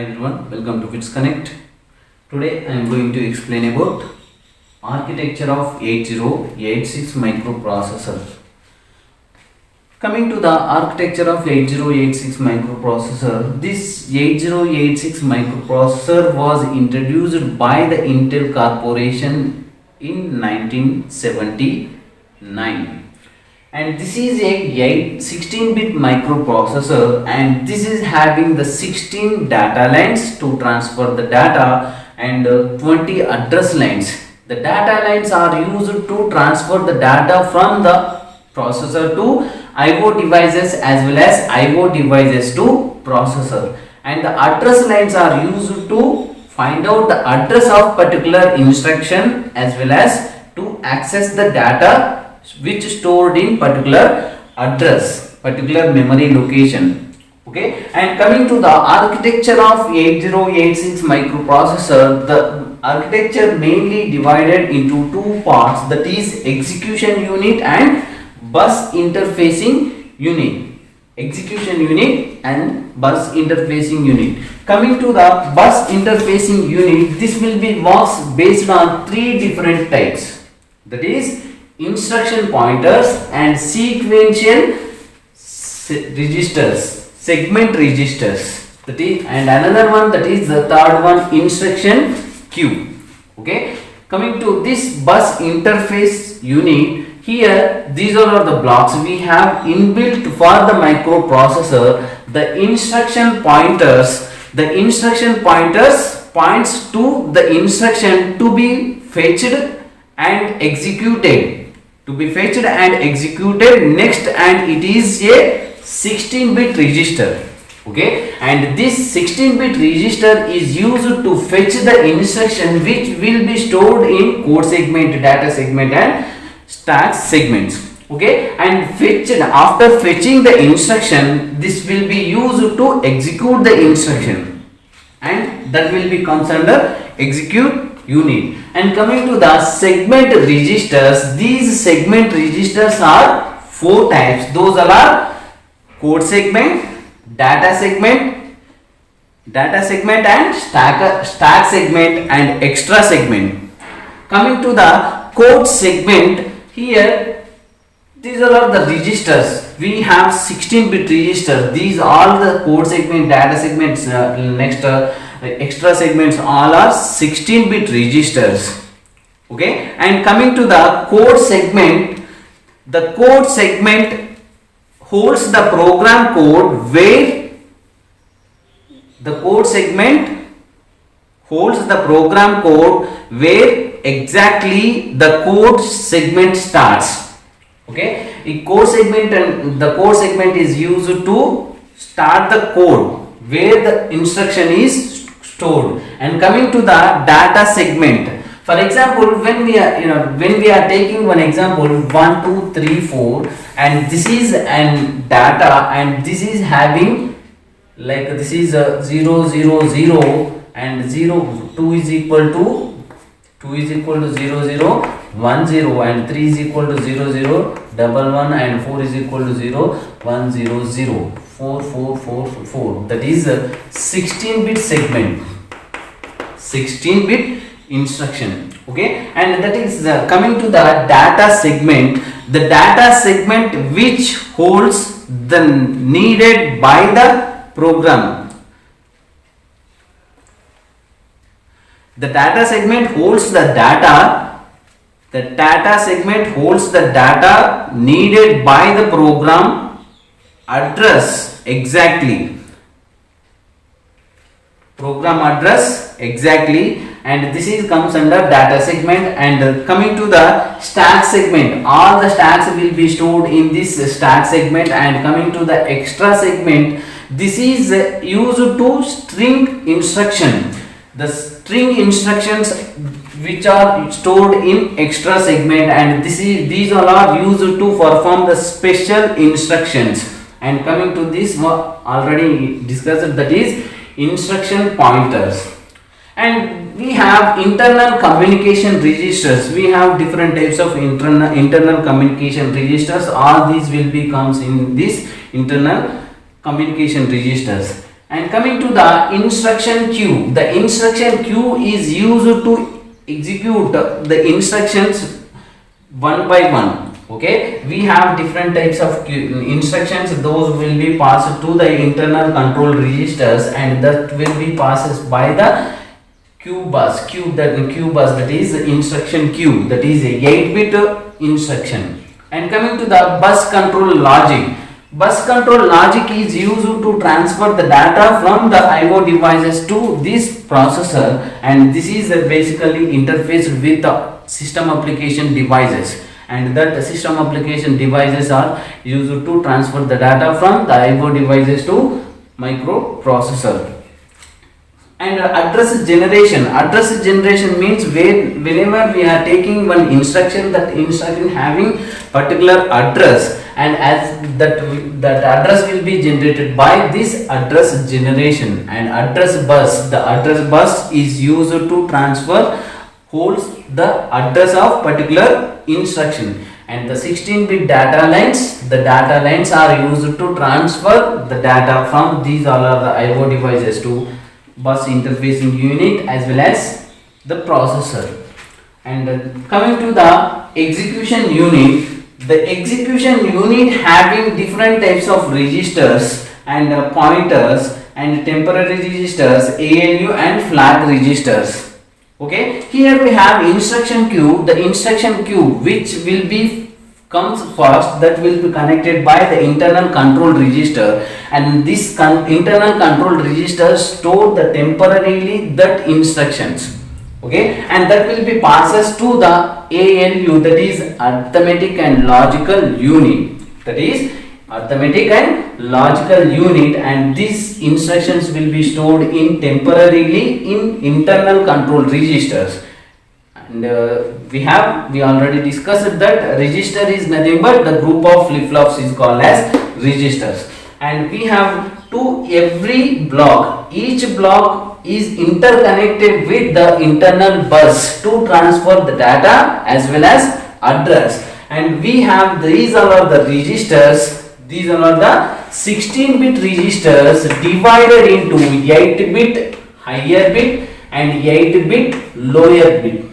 Everyone, welcome to Fits Connect. Today I am going to explain about architecture of 8086 microprocessor. Coming to the architecture of 8086 microprocessor, this 8086 microprocessor was introduced by the Intel Corporation in 1979. And this is a 16-bit microprocessor, and this is having the 16 data lines to transfer the data and 20 address lines. The data lines are used to transfer the data from the processor to IO devices as well as IO devices to processor, and the address lines are used to find out the address of particular instruction as well as to access the data which stored in particular address, particular memory location. Okay, and coming to the architecture of 8086 microprocessor, the architecture mainly divided into two parts, that is execution unit and bus interfacing unit. Execution unit and bus interfacing unit. Coming to the bus interfacing unit, this will be works based on three different types, that is instruction pointers and sequential registers, segment registers, that is, and another one, that is the third one, instruction queue. Okay, coming to this bus interface unit, here these are the blocks we have inbuilt for the microprocessor. The instruction pointers points to the instruction to be fetched and executed, next, and it is a 16-bit register. Okay, and this 16-bit register is used to fetch the instruction which will be stored in code segment, data segment and stack segments. Okay, and after fetching the instruction, this will be used to execute the instruction, and that will be comes under execute unit. And coming to the segment registers, these segment registers are four types. Those are code segment, data segment and stack segment and extra segment. Coming to the code segment, here these are the registers. We have 16-bit registers. These all the code segment, data segments, extra segments, all are 16-bit registers. Okay, and coming to the code segment holds the program code where exactly the code segment starts. Okay, the code segment is used to start the code where the instruction is stored. And coming to the data segment, for example, when we are taking one example 1 2 3 4, and this is an data, and this is having like this is a 0 0 0 and 0 2 is equal to 0 0 1 0 and 3 is equal to 0 0 1 1 and 4 is equal to 0 1 0 0 4 4 4 4. That is a 16-bit segment, 16-bit instruction. Okay, and that is coming to the data segment, which holds the needed by the program. The data segment holds the data needed by the program address exactly, and this is comes under data segment. And coming to the stack segment, all the stacks will be stored in this stack segment. And coming to the extra segment, this is used to string instruction, the string instructions which are stored in extra segment, and these all are used to perform the special instructions. And coming to this already discussed, that is instruction pointers. And we have internal communication registers. We have different types of internal communication registers. All these will be comes in this internal communication registers. And coming to the instruction queue, the instruction queue is used to execute the instructions one by one. Okay, we have different types of instructions. Those will be passed to the internal control registers, and that will be passed by the Q bus. That is the instruction queue. That is a 8-bit instruction. And coming to the bus control logic. Bus control logic is used to transfer the data from the I/O devices to this processor, and this is basically interfaced with the system application devices, and that system application devices are used to transfer the data from the I/O devices to microprocessor. And address generation means whenever we are taking one instruction, that instruction having particular address, and as that address will be generated by this address generation. And the address bus is used to transfer holds the address of particular instruction. And the 16-bit data lines, are used to transfer the data from these all are the I/O devices to bus interfacing unit as well as the processor. And coming to the execution unit, the execution unit having different types of registers and pointers and temporary registers, ALU and flag registers. Okay, here we have instruction queue. The instruction queue which will be comes first, that will be connected by the internal control register, and this internal control register store the temporarily that instructions. Okay, and that will be passes to the ALU, that is arithmetic and logical unit, and these instructions will be stored in temporarily in internal control registers. And we already discussed that register is nothing but the group of flip-flops is called as registers. And we have to every block, each block is interconnected with the internal bus to transfer the data as well as address. And we have these are the registers, these are the 16-bit registers divided into 8-bit higher bit and 8-bit lower bit.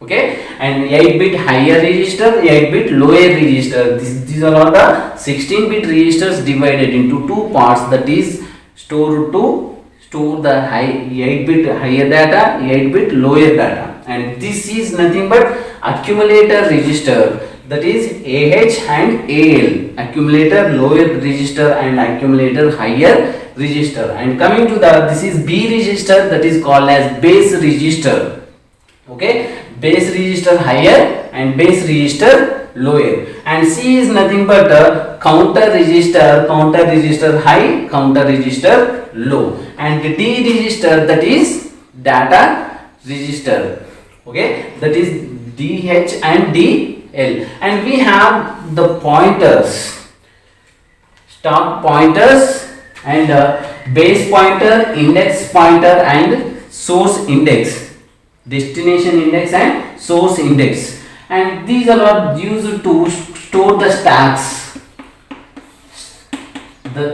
Okay, and 8-bit higher register, 8-bit lower register. These are all the 16-bit registers divided into two parts, that is store the 8-bit higher data, 8-bit lower data. And this is nothing but accumulator register, that is AH and AL, accumulator lower register and accumulator higher register. And coming to this is B register, that is called as base register. Okay, base register higher and base register lower. And C is nothing but a counter register high, counter register low. And D register, that is data register. Okay, that is DH and DL. And we have the pointers, stop pointers and base pointer, index pointer and source index, destination index and source index. And these are used to store the stacks.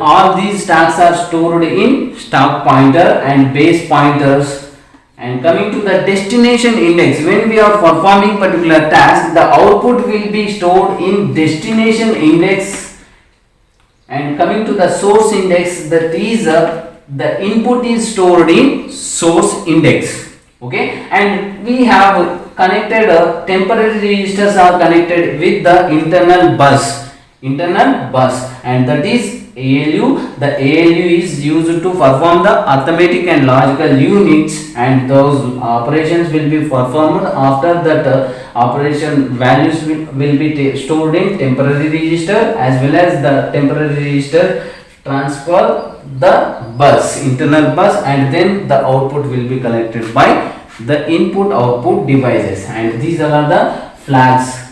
All these stacks are stored in stack pointer and base pointers. And coming to the destination index, when we are performing particular task, the output will be stored in destination index. And coming to the source index, that is the input is stored in source index. Okay, and we have connected temporary registers are connected with the internal bus, and that is ALU. The ALU is used to perform the arithmetic and logical units, and those operations will be performed after that operation values will be stored in temporary register, as well as the temporary register transfer the bus, internal bus, and then the output will be collected by the input output devices. And these are the flags.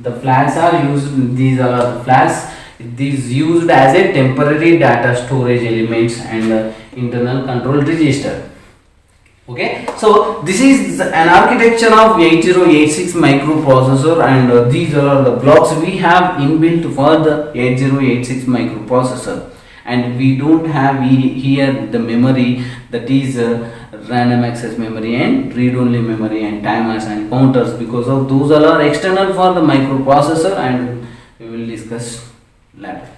The flags are used, these are the flags, these used as a temporary data storage elements and internal control register. Okay, so this is an architecture of 8086 microprocessor, and these are the blocks we have inbuilt for the 8086 microprocessor. and we don't have here the memory, that is random access memory and read only memory and timers and counters, because of those all are external for the microprocessor, and we will discuss later.